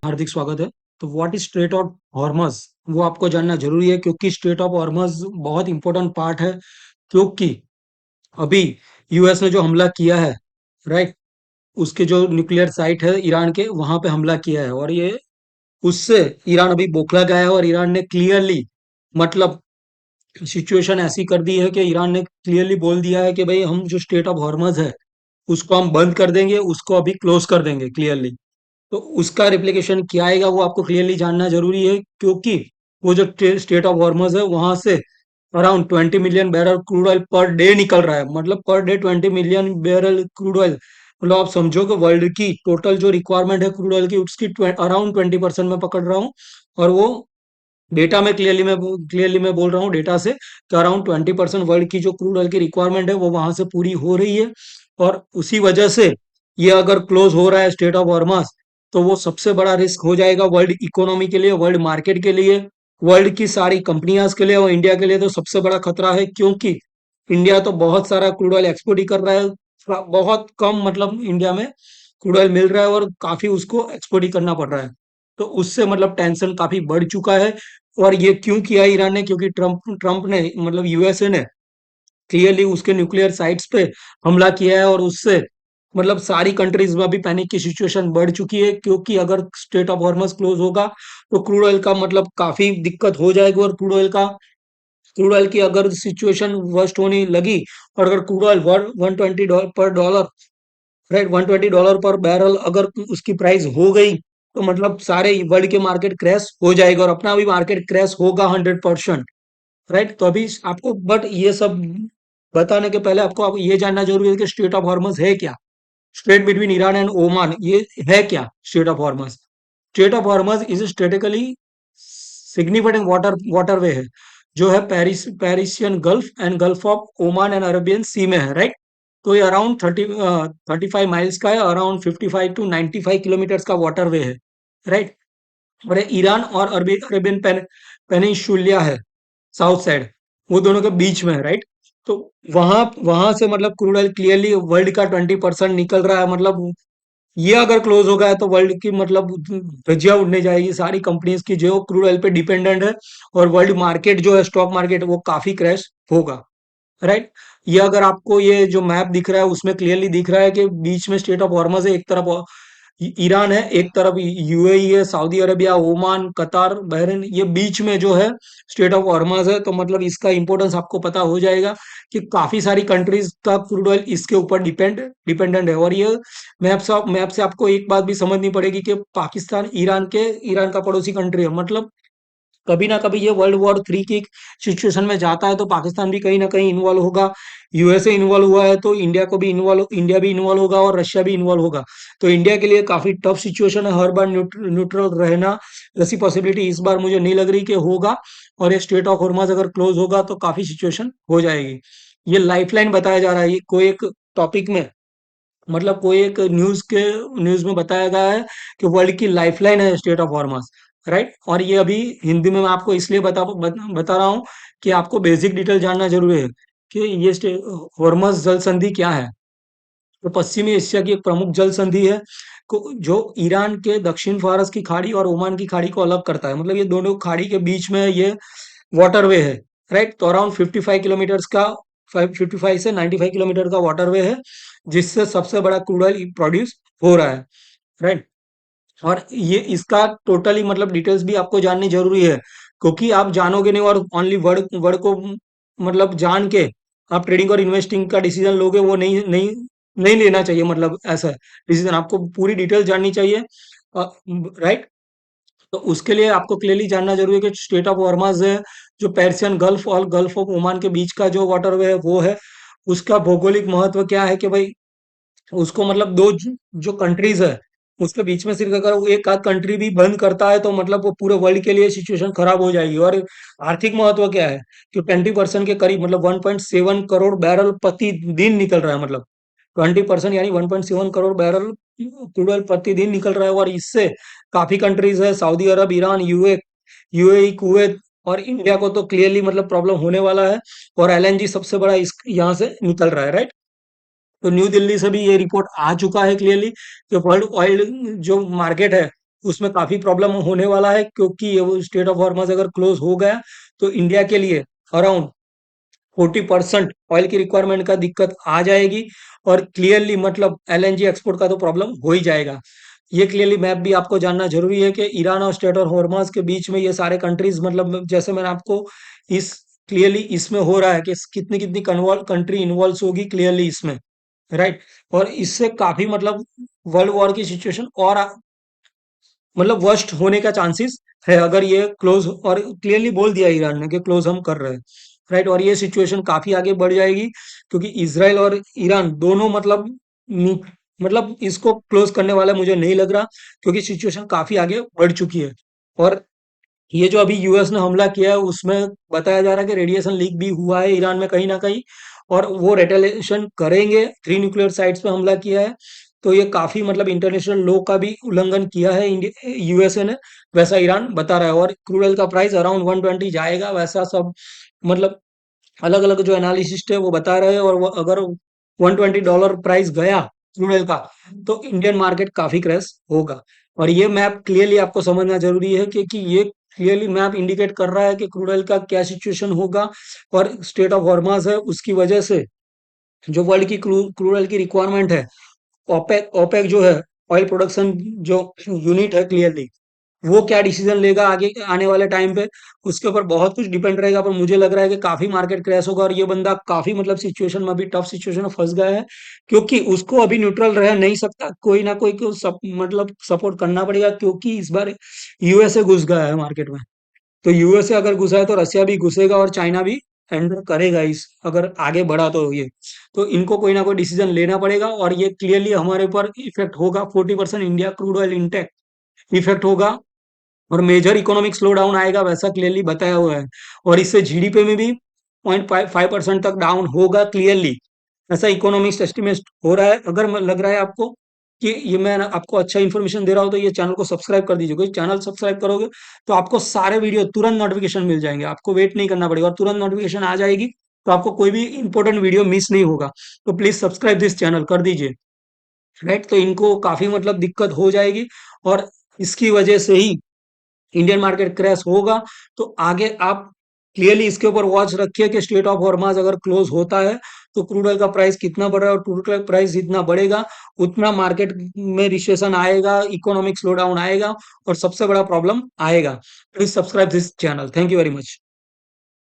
हार्दिक स्वागत है। तो व्हाट इज स्ट्रेट ऑफ हॉर्मज, वो आपको जानना जरूरी है क्योंकि स्ट्रेट ऑफ हॉर्मज बहुत इंपॉर्टेंट पार्ट है। क्योंकि अभी यूएस ने जो हमला किया है, राइट, उसके जो न्यूक्लियर साइट है ईरान के, वहां पे हमला किया है और ये उससे ईरान अभी बौखला गया है और ईरान ने क्लियरली मतलब सिचुएशन ऐसी कर दी है कि ईरान ने क्लियरली बोल दिया है कि भाई हम जो स्टेट ऑफ हॉर्मज है उसको हम बंद कर देंगे, उसको अभी क्लोज कर देंगे क्लियरली। तो उसका रिप्लिकेशन क्या आएगा वो आपको क्लियरली जानना जरूरी है क्योंकि वो जो स्टेट ऑफ हॉर्मज है वहां से around 20 million barrel crude oil per day निकल रहा है। मतलब per day 20 million barrel crude oil, मतलब आप समझो कि वर्ल्ड की टोटल जो रिक्वायरमेंट है क्रूड ऑयल की उसकी अराउंड 20% में पकड़ रहा हूँ। और वो डेटा में क्लियरली मैं बोल रहा हूँ डेटा से कि अराउंड 20% वर्ल्ड की जो क्रूड ऑयल की रिक्वायरमेंट है वो वहां से पूरी हो रही है। और उसी वजह से ये अगर क्लोज हो रहा है स्टेट ऑफ हॉर्मस, तो वो सबसे बड़ा रिस्क हो जाएगा वर्ल्ड इकोनॉमी के लिए, वर्ल्ड मार्केट के लिए, वर्ल्ड की सारी कंपनियां के लिए और इंडिया के लिए तो सबसे बड़ा खतरा है। क्योंकि इंडिया तो बहुत सारा क्रूड ऑयल एक्सपोर्ट ही कर रहा है, बहुत कम मतलब इंडिया में क्रूड ऑयल मिल रहा है और काफी उसको एक्सपोर्ट ही करना पड़ रहा है। तो उससे मतलब टेंशन काफी बढ़ चुका है। और ये क्यों किया ईरान ने? क्योंकि ट्रम्प ट्रम्प ने मतलब यूएसए ने क्लियरली उसके न्यूक्लियर साइट्स पे हमला किया है और उससे मतलब सारी कंट्रीज में अभी पैनिक की सिचुएशन बढ़ चुकी है। क्योंकि अगर स्टेट ऑफ हॉर्मस क्लोज होगा तो क्रूड ऑयल का मतलब काफी दिक्कत हो जाएगी और क्रूड ऑयल की अगर सिचुएशन वर्स्ट होने लगी और अगर क्रूड ऑयल $120 पर डॉलर, राइट, $120 पर बैरल अगर उसकी प्राइस हो गई तो मतलब सारे वर्ल्ड के मार्केट क्रैश हो जाएगा और अपना भी मार्केट क्रैश होगा 100%। राइट, तो अभी आपको बट ये सब बताने के पहले आपको आप ये जानना जरूरी है कि स्ट्रेट ऑफ हॉर्मस है क्या। Strait between Iran and Oman, ये है क्या strait of Hormuz? Strait of Hormuz is strategically significant waterway है जो है Persian gulf and gulf of Oman and Arabian sea में है, राइट। तो ये अराउंड 35 माइल्स का है, अराउंड 55 to 95 किलोमीटर का वाटरवे है, राइट। और ये ईरान और अरेबियन पेनिनसुला है, साउथ साइड, वो दोनों के बीच में है, राइट। तो वहां वहां से मतलब क्रूड ऑयल क्लियरली वर्ल्ड का 20% निकल रहा है। मतलब ये अगर क्लोज हो गया तो वर्ल्ड की मतलब धज्जियां उड़ने जाएगी सारी कंपनीज की जो क्रूड ऑयल पे डिपेंडेंट है। और वर्ल्ड मार्केट जो है स्टॉक मार्केट वो काफी क्रैश होगा, राइट। ये अगर आपको ये जो मैप दिख रहा है उसमें क्लियरली दिख रहा है कि बीच में स्टेट ऑफ हॉर्मज है, एक तरफ ईरान है, एक तरफ यूएई है, सऊदी अरबिया, ओमान, कतार, बहरीन, ये बीच में जो है स्टेट ऑफ हॉर्मज है। तो मतलब इसका इंपॉर्टेंस आपको पता हो जाएगा कि काफी सारी कंट्रीज का क्रूड ऑयल इसके ऊपर डिपेंडेंट है। और ये मैप से आपको एक बात भी समझनी पड़ेगी कि पाकिस्तान ईरान का पड़ोसी कंट्री है। मतलब कभी ना कभी ये वर्ल्ड वॉर 3 की सिचुएशन में जाता है तो पाकिस्तान भी कहीं ना कहीं इन्वॉल्व होगा। यूएसए इन्वॉल्व हुआ है तो इंडिया भी इन्वॉल्व होगा और रशिया भी इन्वॉल्व होगा। तो इंडिया के लिए काफी टफ सिचुएशन है हर बार न्यूट्रल रहना। ऐसी पॉसिबिलिटी इस बार मुझे नहीं लग रही कि होगा। और ये स्टेट ऑफ हॉर्मज अगर क्लोज होगा तो काफी सिचुएशन हो जाएगी। ये लाइफलाइन बताया जा रहा है, ये कोई एक टॉपिक में मतलब कोई एक न्यूज में बताया गया है कि वर्ल्ड की लाइफलाइन है स्टेट ऑफ हॉर्मस, राइट। और ये अभी हिंदी में मैं आपको इसलिए बता रहा हूँ कि आपको बेसिक डिटेल जानना जरूरी है कि ये हॉर्मस जल संधि क्या है। तो पश्चिमी एशिया की एक प्रमुख जल संधि है जो ईरान के दक्षिण फारस की खाड़ी और ओमान की खाड़ी को अलग करता है। मतलब ये दोनों खाड़ी के बीच में ये वाटरवे है, राइट। तो अराउंड 55 किलोमीटर का 55 से 95 किलोमीटर का वाटरवे है जिससे सबसे बड़ा क्रूड ऑयल प्रोड्यूस हो रहा है, राइट। और ये इसका टोटली मतलब डिटेल्स भी आपको जाननी जरूरी है क्योंकि आप जानोगे नहीं और ओनली वर्ड वर्ड को मतलब जान के आप ट्रेडिंग और इन्वेस्टिंग का डिसीजन लोगे, वो नहीं लेना चाहिए। मतलब ऐसा डिसीजन आपको पूरी डिटेल जाननी चाहिए, राइट। तो उसके लिए आपको क्लियरली जानना जरूरी है कि स्टेट ऑफ हॉर्मज है जो पर्शियन गल्फ और गल्फ ऑफ ओमान के बीच का जो वाटरवे है वो है। उसका भौगोलिक महत्व क्या है कि भाई उसको मतलब जो कंट्रीज है उसके बीच में सिर्फ अगर वो एक आध कंट्री भी बंद करता है तो मतलब वो पूरे वर्ल्ड के लिए सिचुएशन खराब हो जाएगी। और आर्थिक महत्व क्या है कि 20% के करीब मतलब 1.7 करोड़ बैरल प्रति दिन निकल रहा है। मतलब 20% यानी 1.7 करोड़ बैरल क्रूड ऑयल प्रतिदिन निकल रहा है। और इससे काफी कंट्रीज है, सऊदी अरब, ईरान, यूएई, कुवैत और इंडिया को तो क्लियरली मतलब प्रॉब्लम होने वाला है। और एलएनजी सबसे बड़ा इस यहाँ से निकल रहा है, राइट। तो न्यू दिल्ली से भी ये रिपोर्ट आ चुका है क्लियरली कि वर्ल्ड ऑयल जो मार्केट है उसमें काफी प्रॉब्लम होने वाला है, क्योंकि ये वो स्टेट ऑफ हॉर्मस अगर क्लोज हो गया तो इंडिया के लिए अराउंड 40% ऑयल की रिक्वायरमेंट का दिक्कत आ जाएगी। और क्लियरली मतलब एलएनजी एक्सपोर्ट का तो प्रॉब्लम हो ही जाएगा। ये क्लियरली मैप भी आपको जानना जरूरी है कि ईरान और स्टेट और हॉर्मस के बीच में ये सारे कंट्रीज, मतलब जैसे मैंने आपको इस क्लियरली इसमें हो रहा है कि कितनी कितनी कंट्री इन्वॉल्व होगी क्लियरली इसमें, राइट। और इससे काफी मतलब वर्ल्ड वॉर की सिचुएशन और मतलब वर्स्ट होने का चांसेस है, अगर ये क्लोज, और क्लियरली बोल दिया ईरान ने कि क्लोज हम कर रहे हैं, राइट। और ये सिचुएशन काफी आगे बढ़ जाएगी, क्योंकि इसराइल और ईरान दोनों मतलब मतलब इसको क्लोज करने वाला मुझे नहीं लग रहा, क्योंकि सिचुएशन काफी आगे बढ़ चुकी है। और ये जो अभी यूएस ने हमला किया है उसमें बताया जा रहा है कि रेडिएशन लीक भी हुआ है ईरान में कहीं ना कहीं, और वो रेटेलिएशन करेंगे। 3 न्यूक्लियर साइट्स पे हमला किया है, तो ये काफी मतलब इंटरनेशनल लॉ का भी उल्लंघन किया है यूएसए ने, वैसा ईरान बता रहा है। और क्रूड ऑयल का प्राइस अराउंड 120 जाएगा, वैसा सब मतलब अलग अलग जो एनालिसिस्ट है वो बता रहे हैं। और वो अगर $120 प्राइस गया क्रूड ऑयल का, तो इंडियन मार्केट काफी क्रैश होगा। और ये मैप क्लियरली आपको समझना जरूरी है, क्योंकि ये क्लियरली मैप इंडिकेट कर रहा है कि क्रूड ऑयल का क्या सिचुएशन होगा। और स्टेट ऑफ हॉर्मस है उसकी वजह से जो वर्ल्ड की क्रूड ऑयल की रिक्वायरमेंट है, ओपेक ओपेक जो है ऑयल प्रोडक्शन जो यूनिट है क्लियरली, वो क्या डिसीजन लेगा आगे आने वाले टाइम पे, उसके ऊपर बहुत कुछ डिपेंड रहेगा। पर मुझे लग रहा है कि काफी मार्केट क्रैश होगा, और ये बंदा काफी मतलब सिचुएशन में अभी टफ सिचुएशन में फंस गया है, क्योंकि उसको अभी न्यूट्रल रह नहीं सकता, कोई ना कोई को मतलब सपोर्ट करना पड़ेगा, क्योंकि इस बार यूएसए घुस गया है मार्केट में। तो यूएसए अगर घुसा है तो रशिया भी घुसेगा, और चाइना भी एंटर करेगा इस, अगर आगे बढ़ा तो ये, तो इनको कोई ना कोई डिसीजन लेना पड़ेगा। और ये क्लियरली हमारे ऊपर इफेक्ट होगा। 40% India crude oil intake effect होगा, और मेजर इकोनॉमिक स्लो डाउन आएगा, वैसा क्लियरली बताया हुआ है। और इससे जीडीपी में भी 0.5% तक डाउन होगा क्लियरली, ऐसा इकोनॉमिक्स एस्टिमेट हो रहा है। अगर लग रहा है आपको कि ये मैं आपको अच्छा इन्फॉर्मेशन दे रहा हूँ, तो ये चैनल को सब्सक्राइब कर दीजिए, क्योंकि चैनल सब्सक्राइब करोगे तो आपको सारे वीडियो तुरंत नोटिफिकेशन मिल जाएंगे, आपको वेट नहीं करना पड़ेगा, और तुरंत नोटिफिकेशन आ जाएगी, तो आपको कोई भी इंपॉर्टेंट वीडियो मिस नहीं होगा। तो प्लीज सब्सक्राइब दिस चैनल कर दीजिए, राइट। तो इनको काफी मतलब दिक्कत हो जाएगी, और इसकी वजह से ही इंडियन मार्केट क्रैश होगा। तो आगे आप क्लियरली इसके ऊपर वॉच रखिए कि स्टेट ऑफ हॉर्मज अगर क्लोज होता है तो क्रूड ऑयल का प्राइस कितना बढ़ रहा है, और क्रूड ऑयल प्राइस जितना बढ़ेगा उतना मार्केट में रिसेशन आएगा, इकोनॉमिक स्लो डाउन आएगा, और सबसे बड़ा प्रॉब्लम आएगा। Please subscribe this channel. Thank you very much.